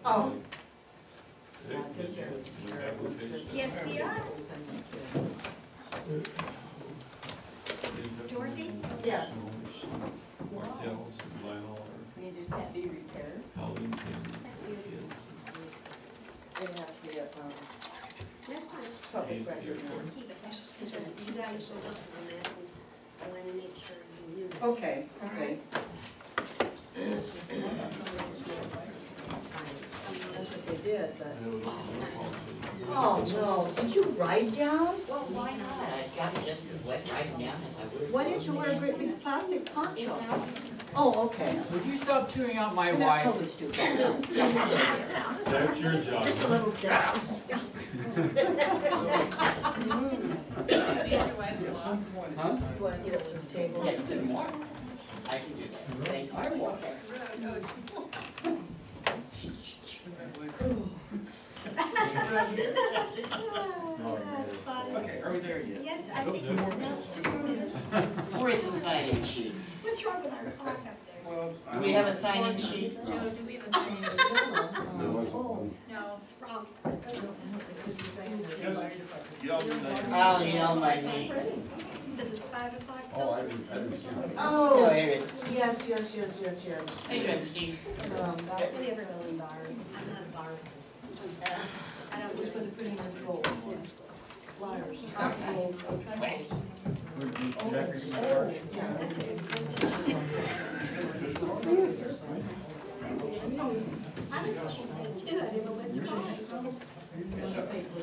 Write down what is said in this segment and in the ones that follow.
Oh. Yes, we are. Dorothy? Yes. They just can't be repaired. They have to be a That's fine. public record. Just keep it. You guys will look on that, and I want to make sure you knew. Okay, okay. That's what they did, but. Oh, no, did you write down? Well, why not? I got just as wet writing down as I would. Why didn't you wear a great big plastic poncho? Oh, okay. Would you stop chewing out my You're not wife? totally stupid. That's your job. Just a little bit. At some point, Huh? You wanna get up to the table? Yes, good more. I can do that. Thank you. Okay. That's fine. Okay, are we there yet? Yes, I think, no, 2 minutes. Where's the sign-in sheet? What's wrong with our clock up there? Well, Do we have a sign-in sheet? No, do we have a sign? Oh, No. It's wrong. Y'all do that. I'll yell my name. Because it's 5 o'clock Oh, I still. didn't see that. Oh, Oh, here it is. yes. How you doing, Steve? We never go in bars. I'm not a bar. I don't Just for do the printing of gold. Flyers. Wait. I was cheap too, I never went to bars.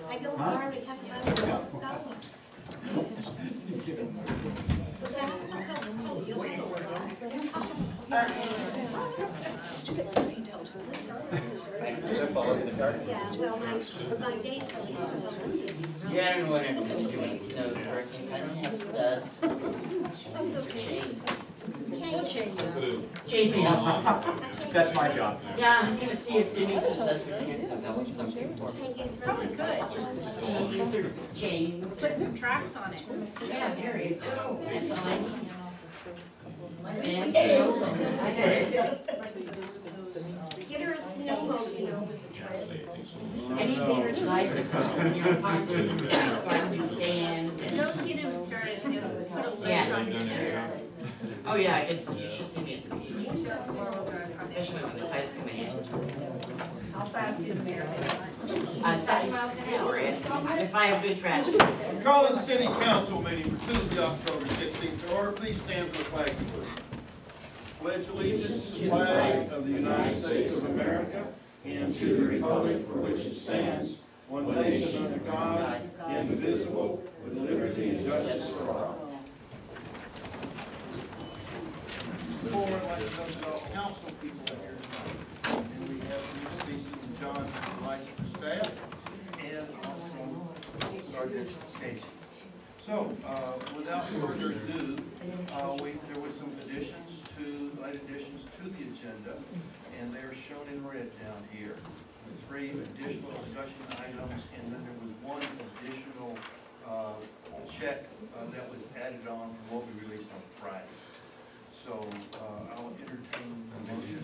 I go to bar and have to buy my Coca-Cola. Was that Coca-Cola? You'll have a word on Yeah, well, my date's on these. Yeah, I don't know what I'm doing when it snows hurricane. I don't have studs. That's okay. Can't change it. JP. That's my job. Yeah, I'm gonna see if Denise is looking for. Probably could. James. Put some tracks on it. Yeah, there you go. That's all I need. And Get her a snowmobile. anything retired, so I can stand. Don't get him started, he'll put a lid Yeah. on your chair. Oh yeah, I can see, you should see me at the beach. Especially when the tide's coming in. How fast is American? 7 miles an hour if I have good traffic. I'm calling the city council meeting for Tuesday, October 16th to order. Please stand for the flag salute. Pledge allegiance to the flag of the United States of America and to the republic for which it stands, one nation under God, indivisible, with liberty and justice for all. Before I'd like to welcome all council people here tonight. And we have Mr. Beeson and John, like the staff, and also Sergeant Casey. So, without further ado, there was some late additions to the agenda, and they're shown in red down here. The 3 additional discussion items, and then there was 1 additional check that was added on from what we released on Friday. So I'll entertain the motion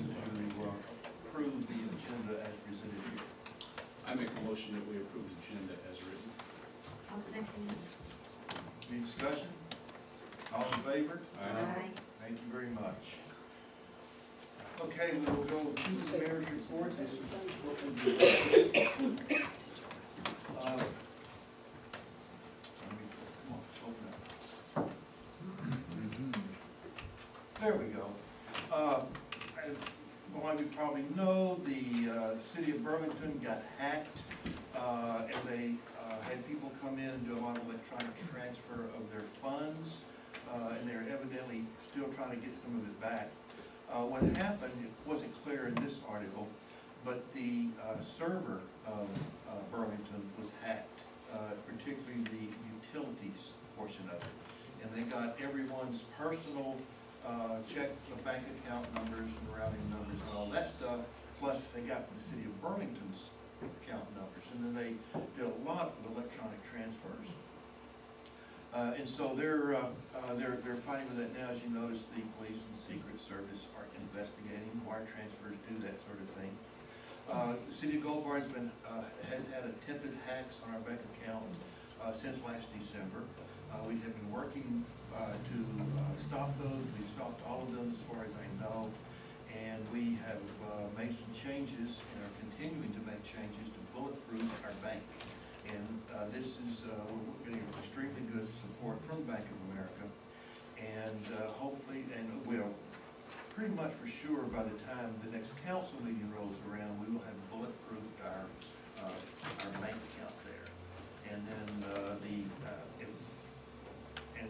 to approve the agenda as presented here. I make a motion that we approve the agenda as written. I'll second it. Any discussion? All in favor? Aye. Thank you very much. Okay, we will go to the mayor's report. This is what we do. Come on, open up. There we go. Well, you probably know, the city of Burlington got hacked, and they had people come in and do a lot of electronic transfer of their funds, and they're evidently still trying to get some of it back. What happened, it wasn't clear in this article, but the server of Burlington was hacked, particularly the utilities portion of it. And they got everyone's personal check, bank account numbers and routing numbers and all that stuff, plus they got the city of Burlington's account numbers. And then they did a lot of electronic transfers. And so they're fighting with that now. As you notice, the police and Secret Service are investigating wire transfers, do that sort of thing. The city of Gold Bar's has had attempted hacks on our bank account since last December. We have been working to stop those. We've stopped all of them as far as I know. And we have made some changes and are continuing to make changes to bulletproof our bank. And this is, we're getting extremely good support from Bank of America. And hopefully, and we're pretty much for sure by the time the next council meeting rolls around, we will have bulletproofed our bank account there. And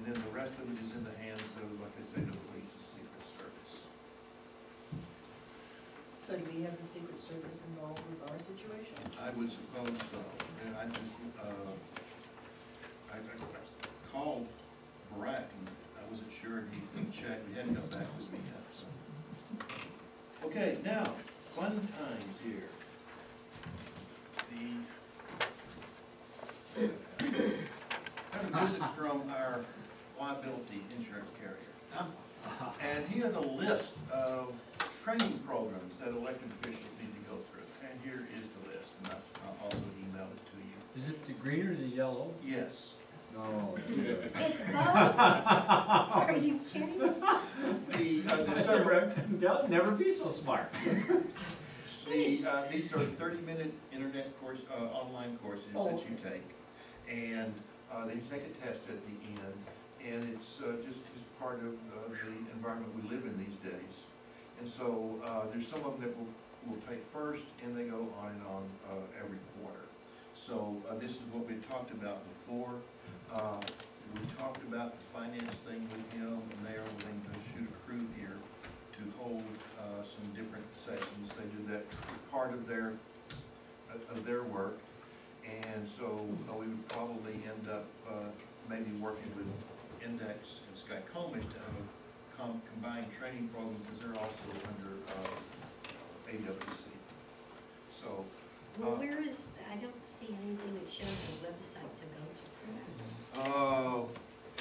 then the rest of it is in the hands of, like I say, the police, the Secret Service. So do we have the Secret Service involved with our situation? I would suppose so. And I just, I called Barack and I wasn't sure he was going to check. He hadn't got back with me yet. So. Okay, now, fun times here. Got a visit from our liability insurance carrier. And he has a list of training programs that elected officials need to go through. And here is the list, and I'll also email it to you. Is it the green or the yellow? Yes. No. It's both. Are you kidding me? The several, Never be so smart. these are 30-minute internet course, online courses that you take. And then you take a test at the end. And it's just part of the environment we live in these days. And so there's some of them that we'll take first, and they go on and on every quarter. So this is what we talked about before. We talked about the finance thing with him, and they are willing to shoot a crew here to hold some different sessions. They do that as part of their work. And so we would probably end up maybe working with Index and Sky Comish to have a combined training program, because they're also under AWC. So. Well, where is, I don't see anything that shows the website to go to.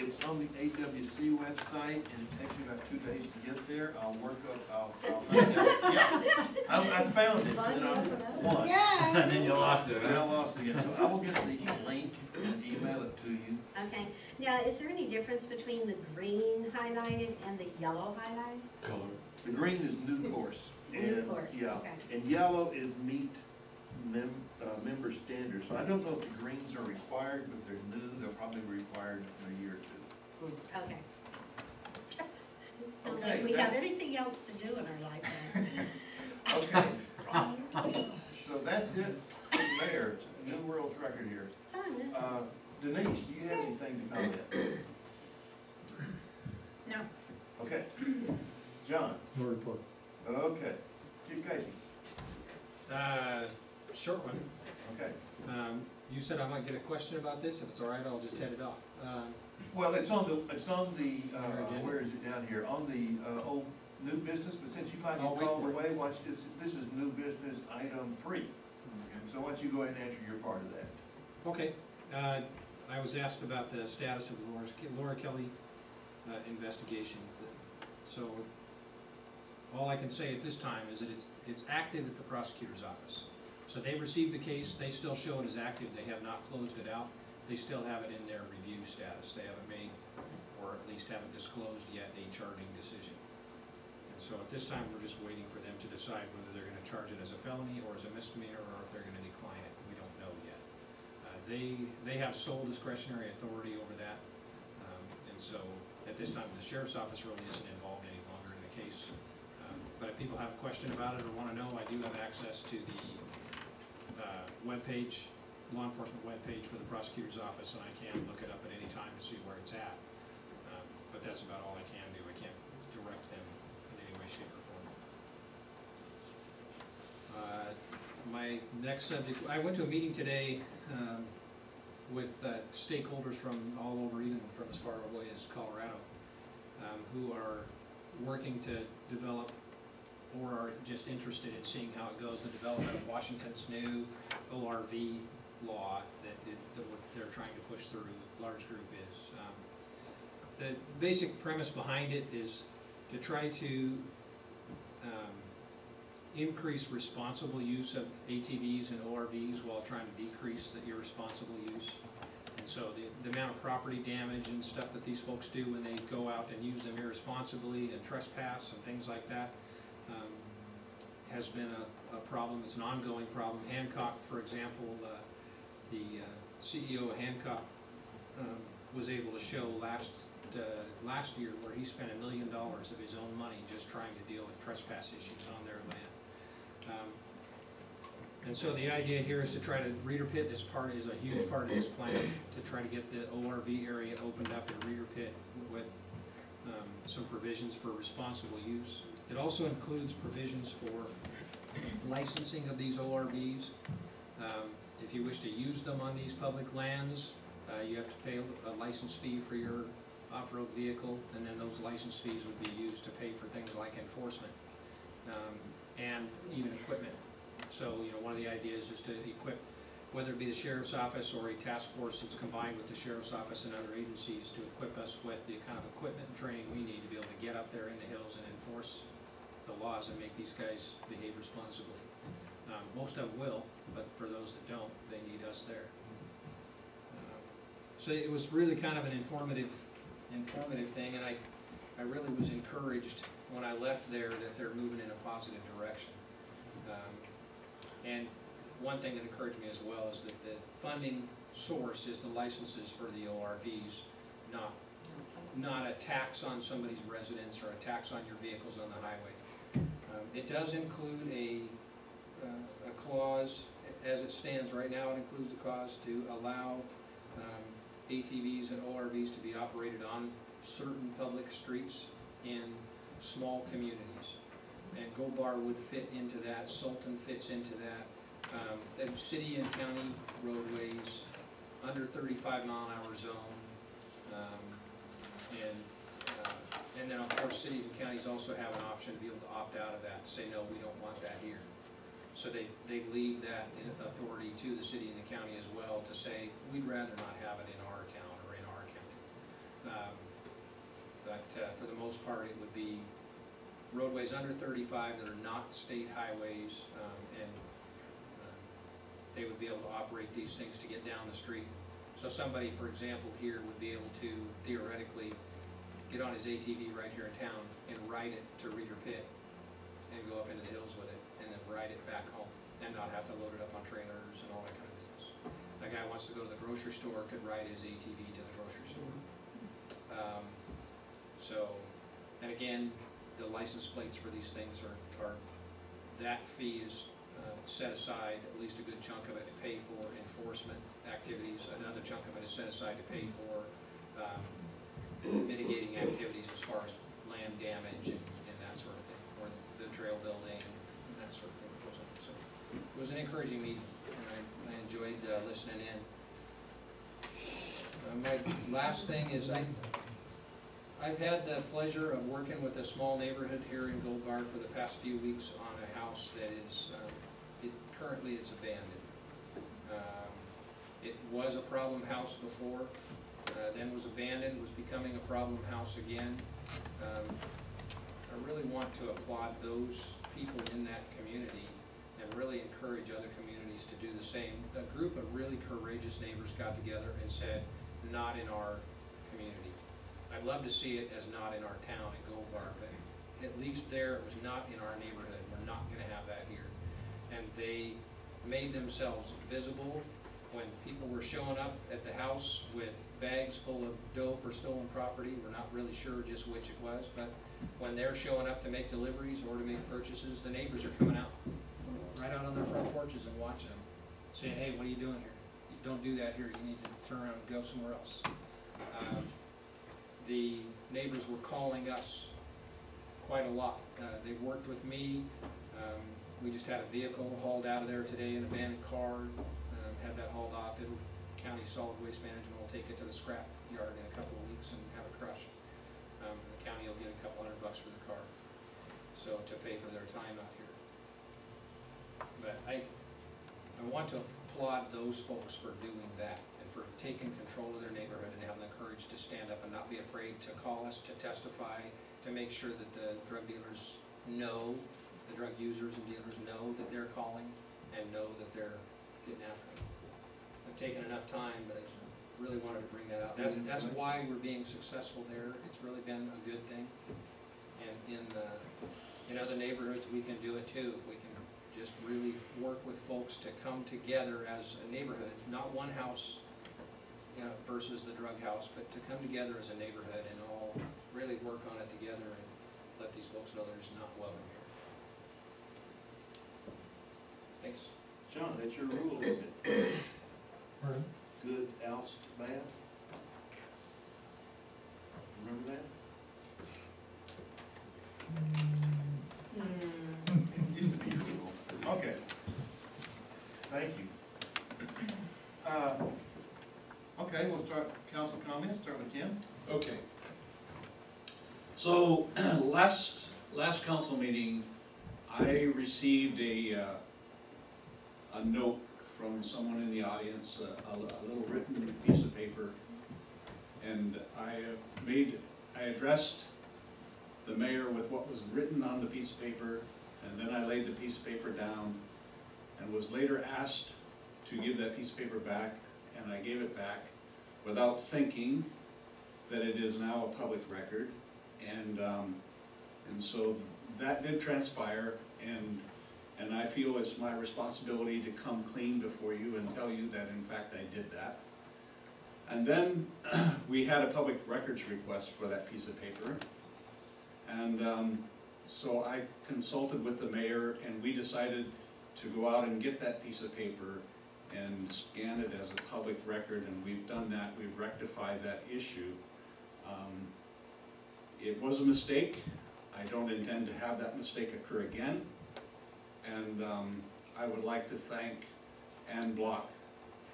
It's on the AWC website, and it takes you about 2 days to get there. I'll find it. Yeah, I found it, Sign and me I up for that. won. Yeah. And then you lost it, And I huh? lost it again, so I will get the link and email it to you. Okay. Now, is there any difference between the green highlighted and the yellow highlighted? Color. The green is new course. New And, course, yeah, okay. and yellow is meet member standards. So I don't know if the greens are required, but they're new. They'll probably be required in a year or two. Okay. Don't Okay, think we that- have anything else to do in our lifetime. Okay. So that's it from there. It's a new world's record here. Fun. Denise, do you have anything to comment? No. Okay. John? No report. Okay. Chief Casey? Short one. Okay. You said I might get a question about this. If it's all right, I'll just head it off. Well, it's on the, agenda? where is it down here? On the, old new business, but since you might get I'll wait called for it. away, watch this. This is new business item 3. So why don't you go ahead and answer your part of that? Okay. I was asked about the status of Laura Kelly investigation. So all I can say at this time is that it's active at the prosecutor's office. So they received the case, they still show it as active, they have not closed it out. They still have it in their review status. They haven't made, or at least haven't disclosed yet, a charging decision. And so at this time, we're just waiting for them to decide whether they're gonna charge it as a felony or as a misdemeanor, or if they're gonna decline it. We don't know yet. They have sole discretionary authority over that. And so at this time, the sheriff's office really isn't involved any longer in the case. But if people have a question about it or wanna know, I do have access to the webpage, law enforcement webpage for the prosecutor's office, and I can look it up at any time to see where it's at. But that's about all I can do. I can't direct them in any way, shape, or form. My next subject, I went to a meeting today with stakeholders from all over, even from as far away as Colorado, who are working to develop or are just interested in seeing how it goes, the development of Washington's new ORV law that they're trying to push through, large group is. The basic premise behind it is to try to increase responsible use of ATVs and ORVs while trying to decrease the irresponsible use. And so the amount of property damage and stuff that these folks do when they go out and use them irresponsibly and trespass and things like that has been a problem. It's an ongoing problem. Hancock, for example, the CEO of Hancock was able to show last year where he spent $1 million of his own money just trying to deal with trespass issues on their land. And so the idea here is to try to, Reeder Pit is a huge part of this plan, to try to get the ORV area opened up in Reeder Pit with some provisions for responsible use. It also includes provisions for licensing of these ORVs. If you wish to use them on these public lands, you have to pay a license fee for your off-road vehicle, and then those license fees would be used to pay for things like enforcement and even equipment. So, one of the ideas is to equip, whether it be the sheriff's office or a task force that's combined with the sheriff's office and other agencies, to equip us with the kind of equipment and training we need to be able to get up there in the hills and enforce the laws and make these guys behave responsibly. Most of them will, but for those that don't, they need us there. So it was really kind of an informative thing, and I really was encouraged when I left there that they're moving in a positive direction. And one thing that encouraged me as well is that the funding source is the licenses for the ORVs, not a tax on somebody's residence or a tax on your vehicles on the highway. It does include a clause, as it stands right now, it includes a clause to allow ATVs and ORVs to be operated on certain public streets in small communities. And Gold Bar would fit into that, Sultan fits into that. The city and county roadways under 35-mile-an-hour zone. And then of course cities and counties also have an option to be able to opt out of that, say no, we don't want that here. So they leave that authority to the city and the county as well to say, we'd rather not have it in our town or in our county. But for the most part, it would be roadways under 35 that are not state highways, and they would be able to operate these things to get down the street. So somebody, for example, here would be able to theoretically get on his ATV right here in town and ride it to Reeder Pit and go up into the hills with it, and then ride it back home and not have to load it up on trailers and all that kind of business. A guy wants to go to the grocery store could ride his ATV to the grocery store. And again, the license plates for these things are that fee is set aside, at least a good chunk of it to pay for enforcement activities. Another chunk of it is set aside to pay for mitigating activities as far as land damage and that sort of thing, or the trail building and that sort of thing that goes on. So it was an encouraging meeting, and I enjoyed listening in. My last thing is I've had the pleasure of working with a small neighborhood here in Gold Bar for the past few weeks on a house that is, currently it's abandoned. It was a problem house before, then was abandoned, was becoming a problem house again. I really want to applaud those people in that community and really encourage other communities to do the same. A group of really courageous neighbors got together and said, not in our community. I'd love to see it as not in our town in Gold Bar, but at least there it was not in our neighborhood. We're not going to have that here. And they made themselves visible when people were showing up at the house with bags full of dope or stolen property. We're not really sure just which it was, but when they're showing up to make deliveries or to make purchases, the neighbors are coming out right out on their front porches and watching them, saying, hey, what are you doing here? You don't do that here. You need to turn around and go somewhere else. The neighbors were calling us quite a lot. They worked with me. We just had a vehicle hauled out of there today, an abandoned car, had that hauled off. County Solid Waste Management will take it to the scrap yard in a couple of weeks and have it crushed. The county will get a couple $100 for the car, so to pay for their time out here. But I want to applaud those folks for doing that and for taking control of their neighborhood and having the courage to stand up and not be afraid to call us, to testify, to make sure that the drug dealers know the drug users and dealers know that they're calling and know that they're getting after them. I've taken enough time, but I just really wanted to bring that out. That's why we're being successful there. It's really been a good thing. And in other neighborhoods, we can do it too. We can just really work with folks to come together as a neighborhood, not one house, you know, versus the drug house, but to come together as a neighborhood and all really work on it together and let these folks know there's not welcome here. Thanks. John, that's your rule, isn't it? Good oust bad? Remember that? It used to be your rule. Okay. Thank you. Okay, we'll start council comments, start with Tim. Okay. So, last council meeting, I received a note from someone in the audience, a little written piece of paper, and I addressed the mayor with what was written on the piece of paper, and then I laid the piece of paper down, and was later asked to give that piece of paper back, and I gave it back without thinking that it is now a public record, and so that did transpire, and I feel it's my responsibility to come clean before you and tell you that in fact I did that. And then we had a public records request for that piece of paper, and so I consulted with the mayor, and we decided to go out and get that piece of paper and scan it as a public record, and we've done that. We've rectified that issue. It was a mistake. I don't intend to have that mistake occur again, and I would like to thank Ann Block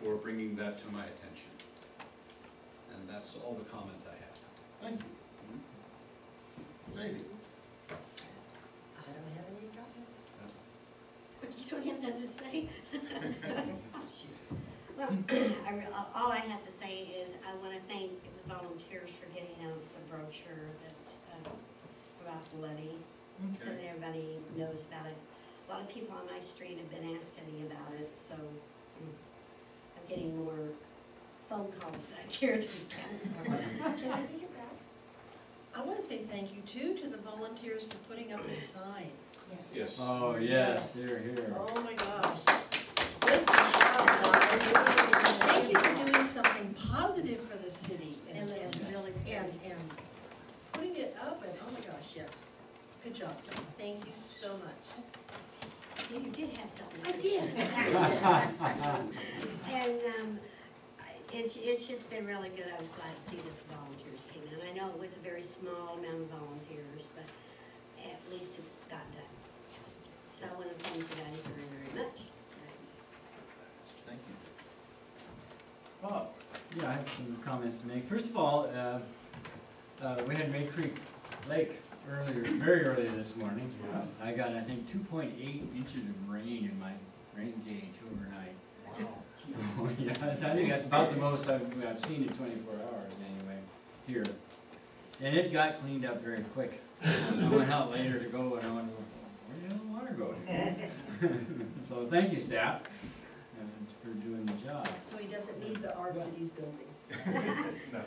for bringing that to my attention. And that's all the comment I have. Thank you. David? I don't have any comments. You don't have nothing to say? Well, all I have to say is I want to thank the volunteers for getting out the brochure that about the levy, so that everybody knows about it. A lot of people on my street have been asking me about it, so I'm getting more phone calls than I care to count. I want to say thank you too to the volunteers for putting up the sign. Yes. Oh, yes, here, here. Oh my gosh. Good job, guys. Thank you for doing something positive for the city and putting it up, and oh my gosh, yes. Good job, John. Thank you so much. So you did have something to I say. did. And it's just been really good. I was glad to see that the volunteers came in. I know it was a very small amount of volunteers, but at least it got done. Yes. So I want to thank you guys very, very much. Thank you. Bob? Yeah, I have some comments to make. First of all, we had May Creek Lake very early this morning. I got, I think, 2.8 inches of rain in my rain gauge overnight. Wow. Oh, yeah, I think that's about the most I've seen in 24 hours anyway, here. And it got cleaned up very quick. I went out later to go, and I went, where did the water go to? So thank you, staff, for doing the job. So he doesn't need the art that he's building. No.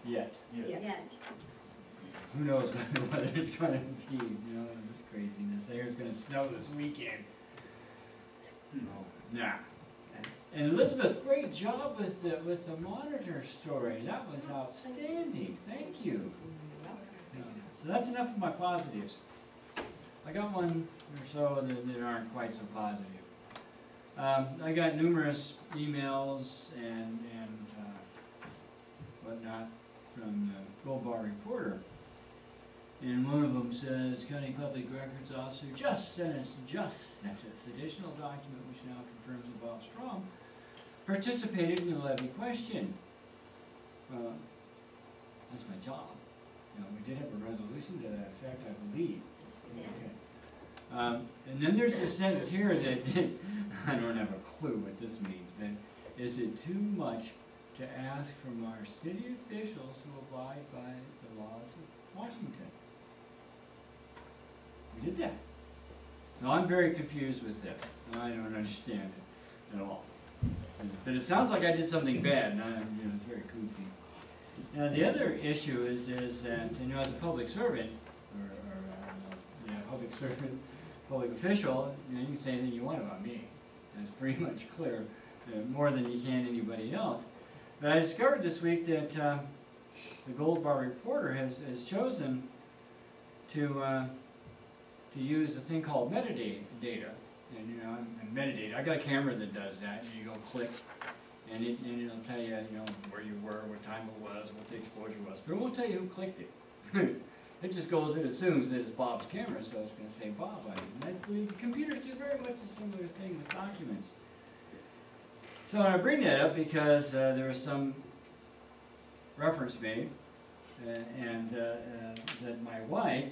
Yet. Yeah. Yet. Who knows whether it's going to be, you know, this craziness. I hear it's going to snow this weekend. Nah. And Elizabeth, great job with the monitor story. That was outstanding. Thank you. So that's enough of my positives. I got one or so that aren't quite so positive. I got numerous emails and whatnot from the Gold Bar Reporter. And one of them says, County Public Records Officer just sent us additional document which now confirms that Bob Strom participated in the levy question. That's my job. You know, we did have a resolution to that effect, I believe. Okay. And then there's a sentence here that I don't have a clue what this means, but is it too much to ask from our city officials who abide by the laws of Washington? We did that. Now, I'm very confused with this, and I don't understand it at all. But it sounds like I did something bad, and it's very goofy. Now, the other issue is that, as a public servant, public servant, public official, you can say anything you want about me. That's pretty much clear, more than you can anybody else. But I discovered this week that the Gold Bar Reporter has chosen to use a thing called metadata. And metadata, I got a camera that does that. You go click, and it'll tell you, where you were, what time it was, what the exposure was. But it won't tell you who clicked it. It just goes, it assumes that it's Bob's camera, so it's going to say Bob on it. And I believe the computers do very much a similar thing with documents. So I bring that up because there was some reference made, and that my wife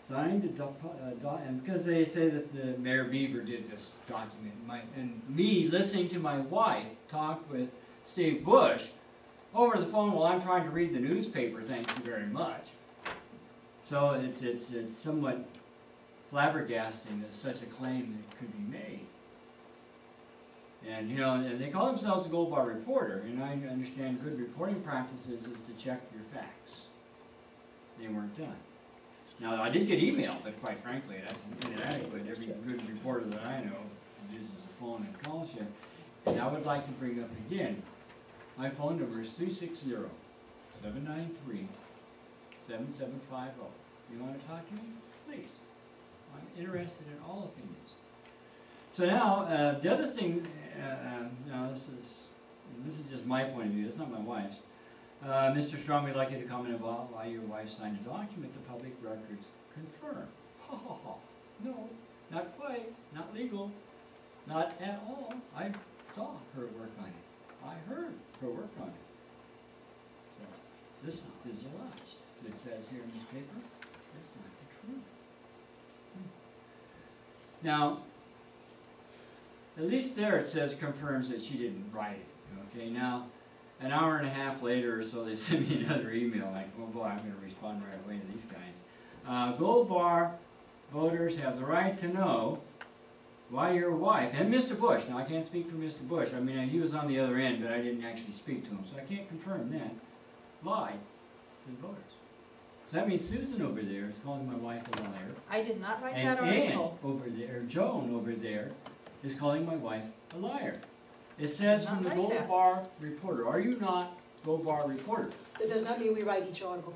signed and because they say that the Mayor Beaver did this document, and me listening to my wife talk with Steve Bush over the phone while I'm trying to read the newspaper, thank you very much. So it's somewhat flabbergasting that such a claim that could be made. And and they call themselves a Gold Bar Reporter, and I understand good reporting practices is to check your facts. They weren't done. Now, I did get email, but quite frankly, that's inadequate. Every good reporter that I know uses a phone and calls you. And I would like to bring up again, my phone number is 360-793-7750. You want to talk to me? Please. I'm interested in all opinions. So now, the other thing, now this is just my point of view, it's not my wife's. Mr. Strom, we'd like you to comment about why your wife signed a document the public records confirm. Ha ha ha. No, not quite, not legal, not at all. I saw her work on it. I heard her work on it. So, this is a lie. It says here in this paper, it's not the truth. Now, at least there it says confirms that she didn't write it. Okay, now, an hour and a half later or so, they sent me another email like, oh boy, I'm going to respond right away to these guys. Gold Bar voters have the right to know why your wife, and Mr. Bush, now I can't speak for Mr. Bush, I mean he was on the other end, but I didn't actually speak to him, so I can't confirm that, lied to the voters. So that means Susan over there is calling my wife a liar. I did not write And that article. Ann over there, Joan over there, is calling my wife a liar. It says from the Not like Gold that. Bar Reporter. Are you not Gold Bar Reporter? That does not mean we write each article.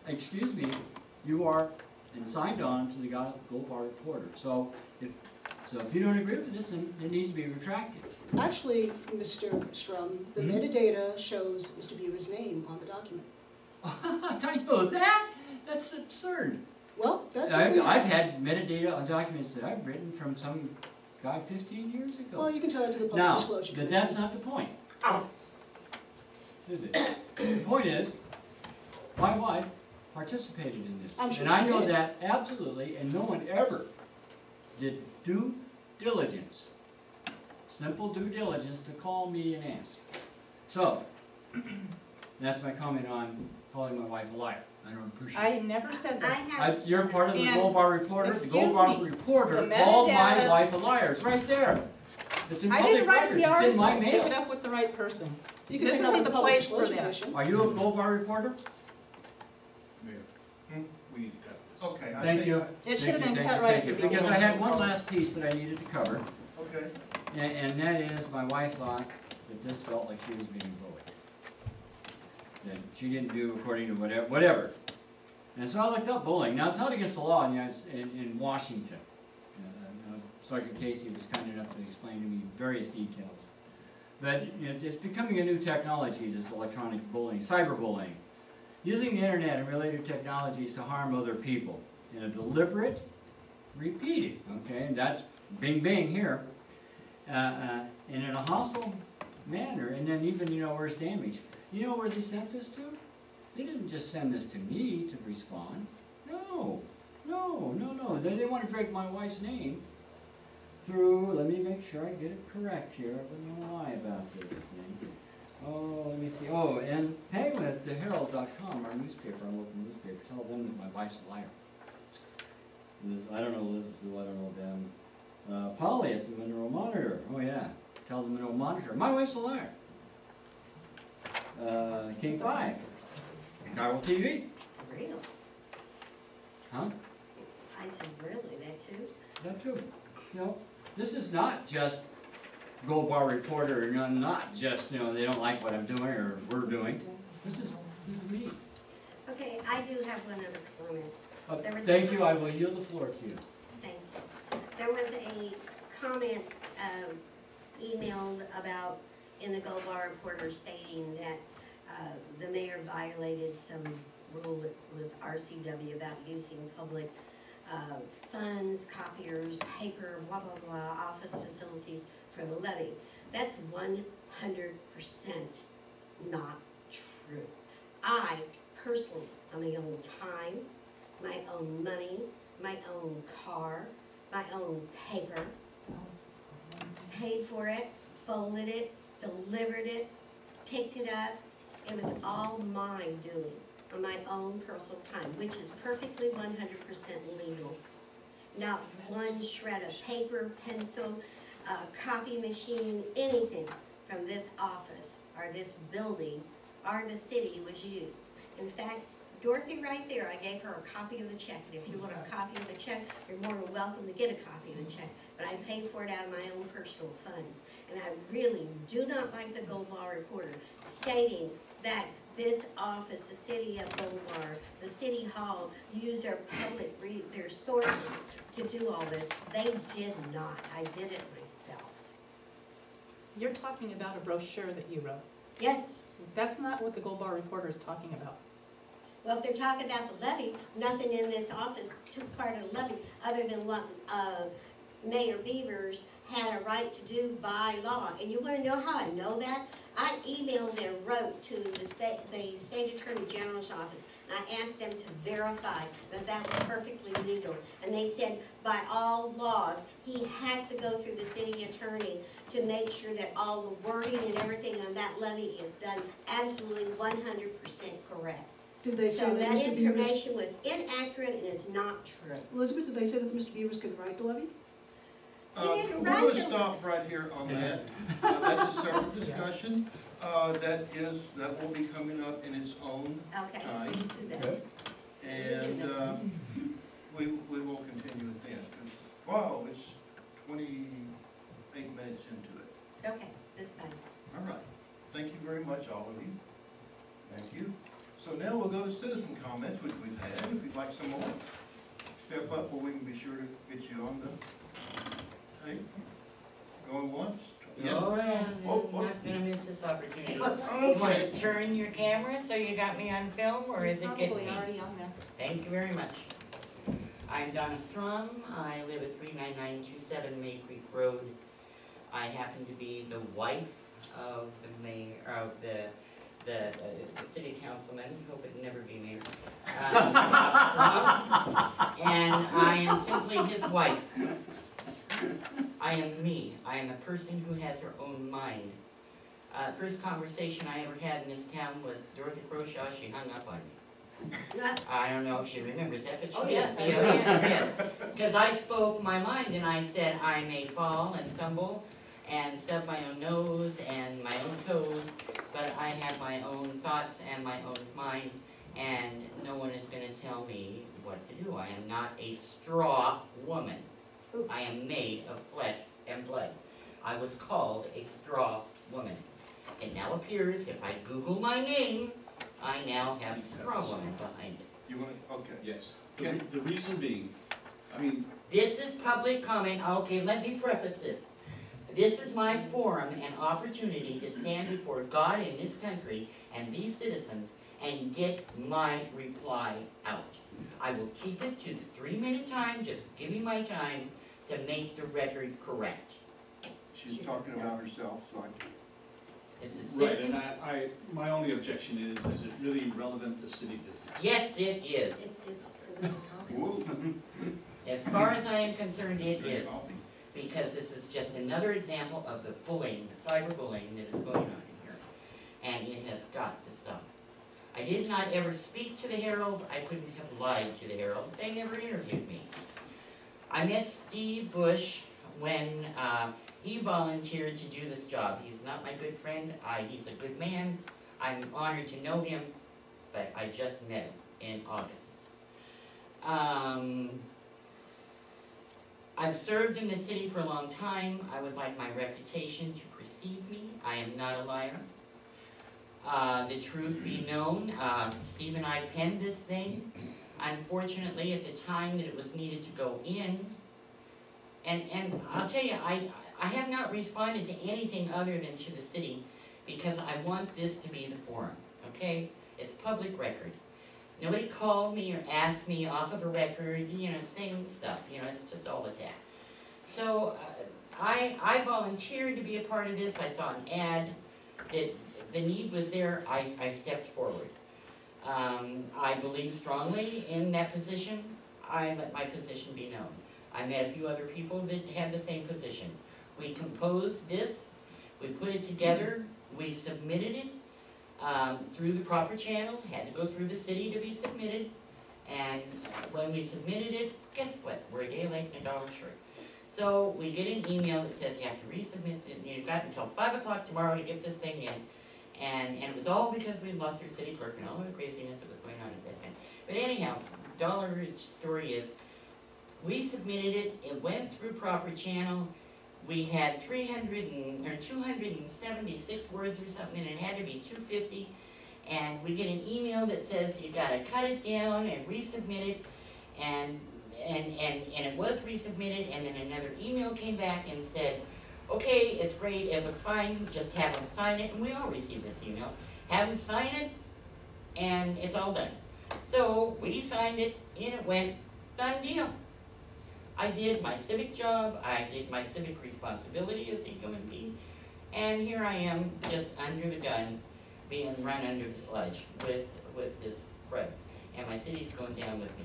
Excuse me, you are and signed on to the Gold Bar Reporter. So if you don't agree with this, then it needs to be retracted. Actually, Mr. Strom, the metadata shows Mr. Beaver's name on the document. I know that? That's absurd. Well, that's what we I've have. had metadata on documents that I've written from some guy 15 years ago. Well, you can tell that to the Public Now, Disclosure but Commission. that's not the point. Is it? The point is, my wife participated in this. I'm sure and I she know did. that absolutely, and no one ever did due diligence, simple due diligence to call me and ask. So, that's my comment on calling my wife a liar. I don't appreciate it. I never said that. You're part of the And- Gold Bar Reporter. The Gold excuse Bar me, Reporter the called my metadata- wife a liar. It's right there. It's in I public didn't write records. the It's in my article, take it mail. up with the right person. You can This take it up isn't to the Public place for Disclosure that. Commission. Are you a Gold Bar Reporter? Mayor, we need to cut this. Okay. I Thank think- you. It should have Thank been you, cut thank right at you, the thank you. beginning. Because I had one last piece that I needed to cover, Okay. and that is my wife thought that this felt like she was being bullied. That she didn't do according to whatever. And so I looked up bullying. Now, it's not against the law in Washington. Sergeant Casey was kind enough to explain to me various details. But it's becoming a new technology, this electronic bullying, cyberbullying. Using the internet and related technologies to harm other people in a deliberate, repeated, okay, and that's bing bing here, and in a hostile manner, and then even, worse damage. You know where they sent this to? They didn't just send this to me to respond. No. They want to drag my wife's name through, let me make sure I get it correct here. I wouldn't lie about this thing. Oh, let me see. Oh, and Penguin at theherald.com, our newspaper, our local newspaper, tell them that my wife's a liar. I don't know Elizabeth, I don't know them. Polly at the Mineral Monitor, oh yeah, tell the Mineral Monitor, my wife's a liar. King 5, Carol TV, Really? huh? I said, really, that too? That too. You know, this is not just Gold Bar Reporter, not just, they don't like what I'm doing or we're doing. This is me. Okay, I do have one other comment. There was Thank a- you, I will yield the floor to you. Thank you. There was a comment emailed about in the Gold Bar Reporter stating that the mayor violated some rule that was RCW about using public funds, copiers, paper, blah, blah, blah, office facilities for the levy. That's 100% not true. I personally, on my own time, my own money, my own car, my own paper, paid for it, folded it, delivered it, picked it up. It was all my doing on my own personal time, which is perfectly 100% legal. Not one shred of paper, pencil, copy machine, anything from this office or this building or the city was used. In fact, Dorothy right there, I gave her a copy of the check, and if you want a copy of the check, you're more than welcome to get a copy of the check. But I paid for it out of my own personal funds. And I really do not like the Gold Bar Reporter stating that this office, the city of Gold Bar, the city hall, use their public, their sources to do all this. They did not. I did it myself. You're talking about a brochure that you wrote. Yes. That's not what the Gold Bar Reporter is talking about. Well, if they're talking about the levy, nothing in this office took part of the levy other than what Mayor Beavers had a right to do by law. And you want to know how I know that? I emailed and wrote to the state attorney general's office, and I asked them to verify that that was perfectly legal. And they said, by all laws, he has to go through the city attorney to make sure that all the wording and everything on that levy is done absolutely 100% correct. Did they say So that that Mr. Beavers, information was inaccurate and it's not true. Elizabeth, did they say that Mr. Beavers could write the levy? He didn't We're write gonna them. stop right here on that. That's a separate discussion. That will be coming up in its own Okay. time. Do that. Okay. And we will continue with that. 'Cause, wow, it's 28 minutes into it. Okay, that's fine. All right. Thank you very much, all of you. Thank you. So now we'll go to citizen comments, which we've had. If you'd like some more, step up where we can be sure to get you on the tape. Going once? Yes. Oh, yeah, Oh, I'm oh. not gonna miss this opportunity. You want to turn your camera so you got me on film, or is it getting Probably me? already on there. Thank you very much. I'm Donna Strom. I live at 39927 May Creek Road. I happen to be the wife of the mayor, of the city councilman, hope it never be mayor. And I am simply his wife. I am me. I am a person who has her own mind. First conversation I ever had in this town with Dorothy Croshaw, she hung up on me. I don't know if she remembers that, but she Oh, did. yes, I Yes. Because I spoke my mind and I said I may fall and stumble and stub my own nose and my own toes, but I have my own thoughts and my own mind, and no one is going to tell me what to do. I am not a straw woman. I am made of flesh and blood. I was called a straw woman. It now appears, if I Google my name, I now have straw woman behind it. You want to, okay. Yes. Can- The reason being, I mean, This is public comment. Okay, let me preface this. This is my forum and opportunity to stand before God in this country and these citizens and get my reply out. I will keep it to the 3-minute time. Just give me my time to make the record correct. She's talking about herself, so I. This is right, citizen. and my only objection is it really relevant to city business? Yes, it is. It's a comment. Whoa. As far as I am concerned, it Drink is. coffee. Because this is just another example of the bullying, the cyberbullying that is going on in here. And it has got to stop. I did not ever speak to the Herald. I couldn't have lied to the Herald. They never interviewed me. I met Steve Bush when he volunteered to do this job. He's not my good friend. He's a good man. I'm honored to know him, but I just met him in August. I've served in the city for a long time. I would like my reputation to precede me. I am not a liar. The truth be known, Steve and I penned this thing. Unfortunately, at the time that it was needed to go in, and I'll tell you, I have not responded to anything other than to the city because I want this to be the forum, okay? It's public record. Nobody called me or asked me off of a record, you know, saying stuff, you know, it's just all attack. So I volunteered to be a part of this. I saw an ad that the need was there. I stepped forward. I believe strongly in that position. I let my position be known. I met a few other people that had the same position. We composed this, we put it together, we submitted it through the proper channel, had to go through the city to be submitted, and when we submitted it, guess what? We're a day late and $1 short. So we get an email that says you have to resubmit it, and you've got until 5 o'clock tomorrow to get this thing in. And it was all because we lost our city clerk and all the craziness that was going on at that time. But anyhow, dollar story is, we submitted it, it went through proper channel, we had 276 words or something, and it had to be 250, and we get an email that says you gotta cut it down and resubmit it, and it was resubmitted, and then another email came back and said, okay, it's great, it looks fine, just have them sign it, and we all received this email. Have them sign it, and it's all done. So we signed it, and it went, done deal. I did my civic job, I did my civic responsibility as a human being, and here I am, just under the gun, being run under the sludge with this crud, and my city's going down with me.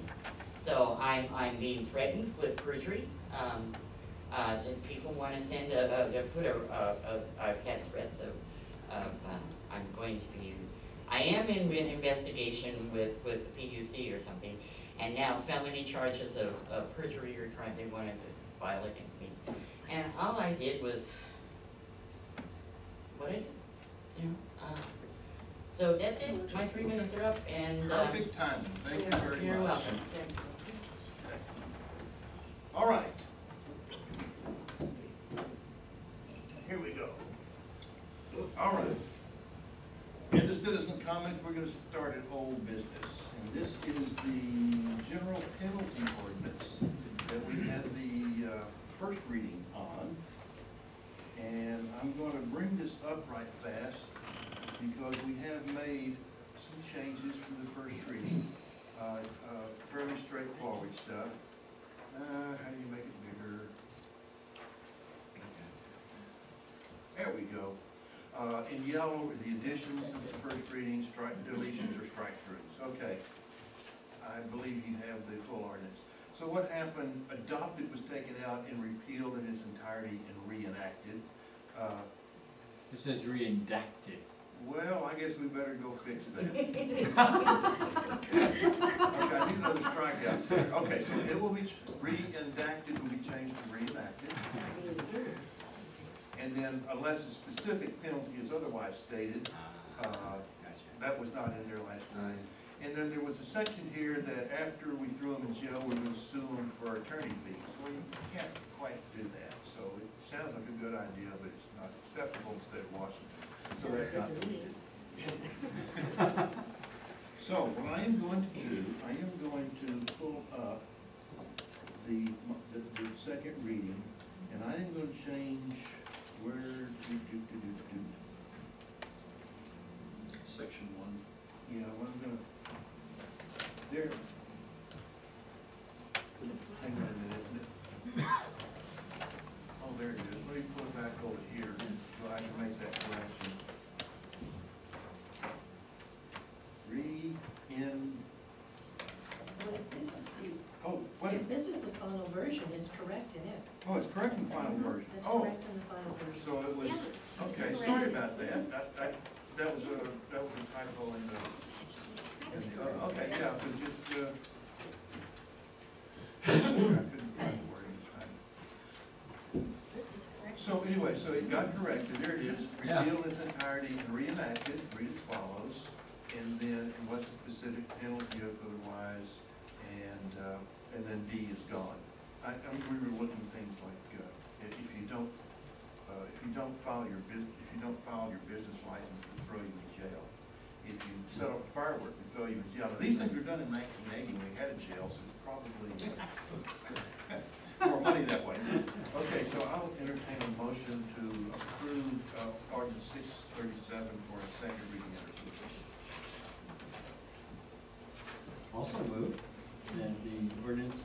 So I'm being threatened with perjury. If people want to send I've had threats of I'm going to be, I am in investigation with the PUC or something, and now felony charges of perjury or crime they wanted to file against me. And all I did was, what I did, you know. So that's it, my 3 minutes are up, and Perfect timing, thank you very much. you're welcome. All right. Here we go. All right. In the citizen comment, we're going to start at old business. And this is the general penalty ordinance that we had the first reading on. And I'm going to bring this up right fast because we have made some changes from the first reading. Fairly straightforward stuff. How do you make it bigger? There we go. In yellow are the additions since the first reading, deletions or strike-throughs. Okay. I believe you have the full ordinance. So what happened, adopted was taken out and repealed in its entirety and reenacted. It says re-indacted. Well, I guess we better go fix that. Okay, I need another strikeout there. Okay, so it will be re-indacted, will be changed to reenacted. And then unless a specific penalty is otherwise stated, that was not in there last night. And then there was a section here that after we threw them in jail, we would sue them for attorney fees. Well, you can't quite do that. So it sounds like a good idea, but it's not acceptable in the state of Washington. So that got deleted. So what I am going to do, I am going to pull up the second reading, and I am going to change where Section 1. Yeah, well, I'm gonna, there. Hang on a minute. Oh, there it is. Let me pull it back over here so I can make that correction. Well, if this is Oh, wait. if this is the final version, it's correct in it. Oh, it's correct in the final version. That's Oh, correct in the final version. so it was, Yeah, okay, it's sorry correct. about that. That was a typo in the, okay, yeah, because it's, I couldn't find the word. So anyway, so it got corrected, there it is, Yeah. repealed in its entirety and reenacted, read as follows. And then, and what's the specific penalty if otherwise, and then D is gone. We were looking at things like, if you don't file your business license, we throw you in jail. If you set up fireworks, we throw you in jail. Now, these things were done in 1980 when we had a jail, so it's probably more money that way. Okay, so I'll entertain a motion to approve ordinance 637 for a second reading and approval. Also moved that the ordinance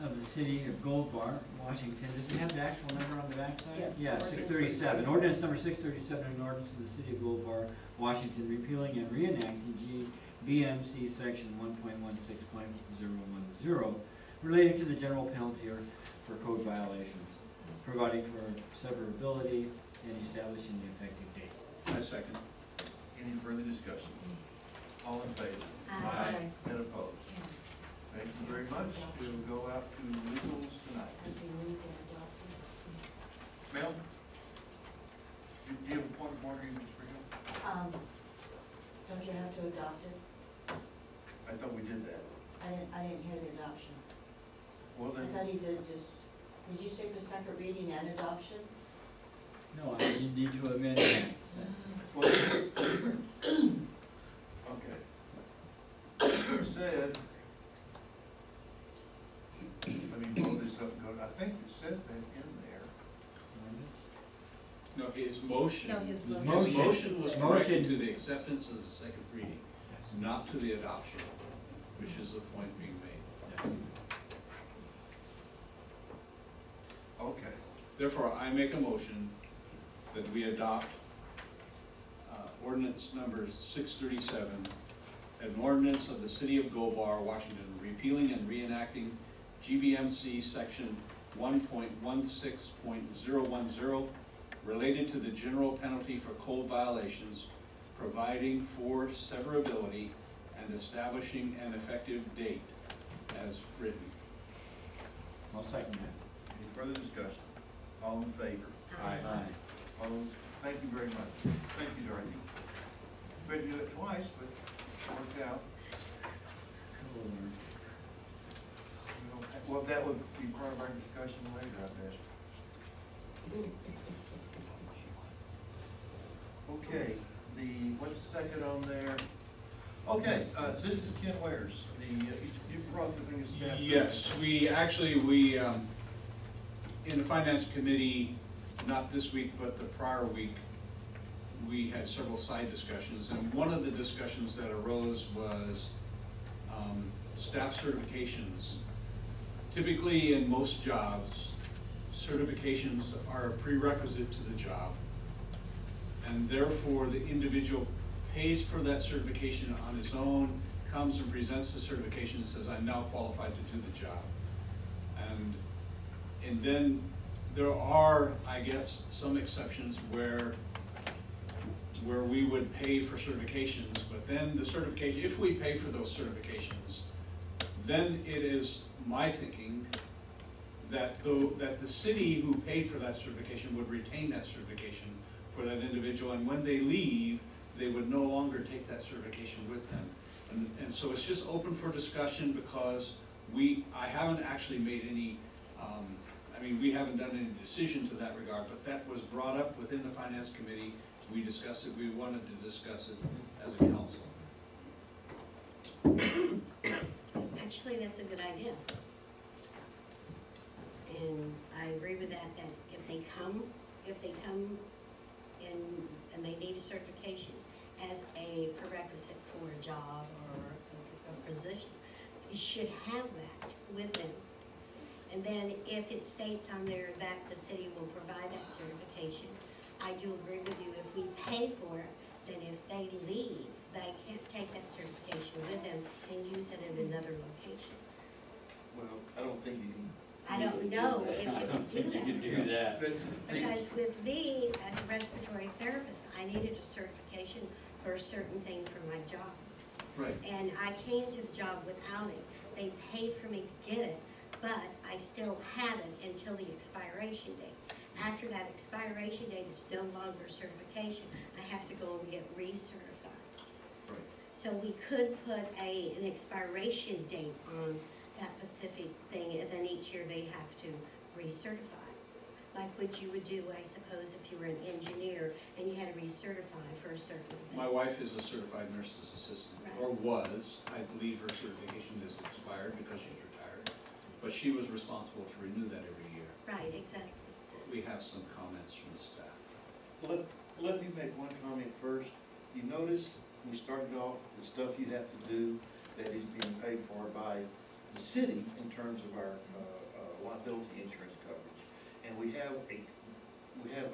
of the city of Gold Bar, Washington, does it have the actual number on the backside? Yes. Yeah, Ordinance 637, ordinance number 637, an ordinance of the city of Gold Bar, Washington, repealing and reenacting GBMC section 1.16.010, relating to the general penalty for code violations, providing for severability and establishing the effective date. I second. Any further discussion? All in favor? Aye. And opposed? Thank you very much. We'll go out to legals tonight. Ma'am? Do you have a point of order, Mr. Brigham? Don't you have to adopt it? I thought we did that. I didn't hear the adoption. Well I then, thought he did just, did you say for second reading and adoption? No, I need to amend that. well, okay. You said, let me pull this up and go, I think it says that in there. No, his motion. No, his His motion. motion was Motion. corrected to the acceptance of the second reading, not to the adoption, which is the point being made. Okay. Therefore, I make a motion that we adopt ordinance number 637, an ordinance of the city of Gold Bar, Washington, repealing and reenacting GBMC section 1.16.010 related to the general penalty for code violations, providing for severability and establishing an effective date as written. I'll second that. Any further discussion? All in favor? Aye. Opposed? Thank you very much. Thank you, Dorothy. We had to do it twice, but it worked out. Well, that would be part of our discussion later, I bet. Okay, what's second on there? Okay, this is Ken Wares. You brought the thing to staff. Yes, we in the finance committee, not this week, but the prior week, we had several side discussions, and one of the discussions that arose was staff certifications. Typically, in most jobs, certifications are a prerequisite to the job, and therefore the individual pays for that certification on his own, comes and presents the certification and says, I'm now qualified to do the job. And then there are, I guess, some exceptions where we would pay for certifications, but then the certification, if we pay for those certifications, then it is my thinking that the city who paid for that certification would retain that certification for that individual, and when they leave, they would no longer take that certification with them. And so it's just open for discussion, because I haven't actually made any, we haven't done any decision to that regard, but that was brought up within the finance committee. We discussed it, we wanted to discuss it as a council. Actually, that's a good idea. And I agree with that if they come in and they need a certification as a prerequisite for a job or a position, you should have that with them. And then if it states on there that the city will provide that certification, I do agree with you, if we pay for it, then if they leave, they can't take that certification with them and use it in another location. Well, I don't think you can. I don't know if you I don't can think you can do do that. That's- Because with me, as a respiratory therapist, I needed a certification for a certain thing for my job. Right. And I came to the job without it. They paid for me to get it, but I still had it until the expiration date. after that expiration date, it's no longer certification. I have to go and get recertified. Right. So we could put an expiration date on that specific thing, and then each year they have to recertify. Like what you would do, I suppose, if you were an engineer and you had to recertify for a certain thing. My wife is a certified nurse's assistant, or was. I believe her certification is expired because she's retired. But she was responsible to renew that every year. Right, exactly. We have some comments from the staff. Let me make one comment first. You notice we started off the stuff you have to do that is being paid for by the city in terms of our liability insurance coverage. And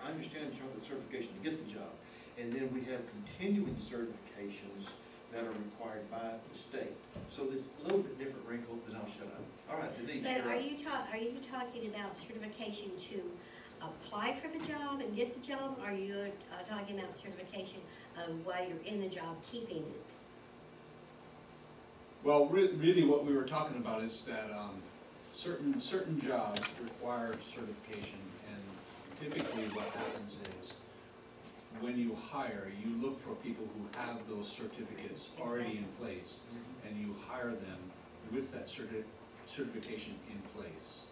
I understand the certification to get the job. And then we have continuing certifications that are required by the state. So this a little bit different wrinkle, then I'll shut up. All right, Denise. But are you talking about certification to apply for the job and get the job? Or are you talking about certification of while you're in the job, keeping it? Well, really what we were talking about is that certain jobs require certification, and typically what happens is when you hire, you look for people who have those certificates already in place, and you hire them with that certification in place.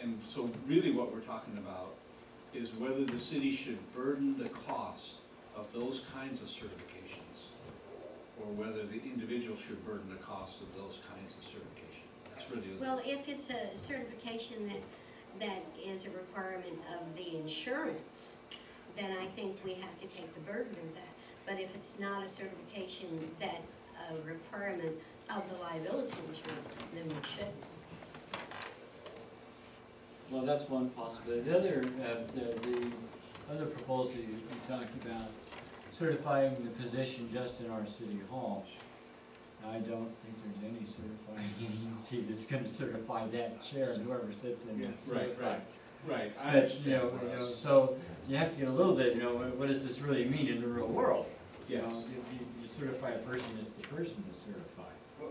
And so really what we're talking about is whether the city should burden the cost of those kinds of certifications, or whether the individual should burden the cost of those kinds of certifications. That's really Well, if it's a certification that is a requirement of the insurance, then I think we have to take the burden of that. But if it's not a certification that's a requirement of the liability insurance, then we shouldn't. Well, that's one possibility. The other proposal you talked about, certifying the position just in our city hall. I don't think there's any certifying agency that's gonna certify that chair and whoever sits in it. Right. But, you know, so you have to get a little bit, what does this really mean in the real world? Yes. You certify a person as the person to certify. Well,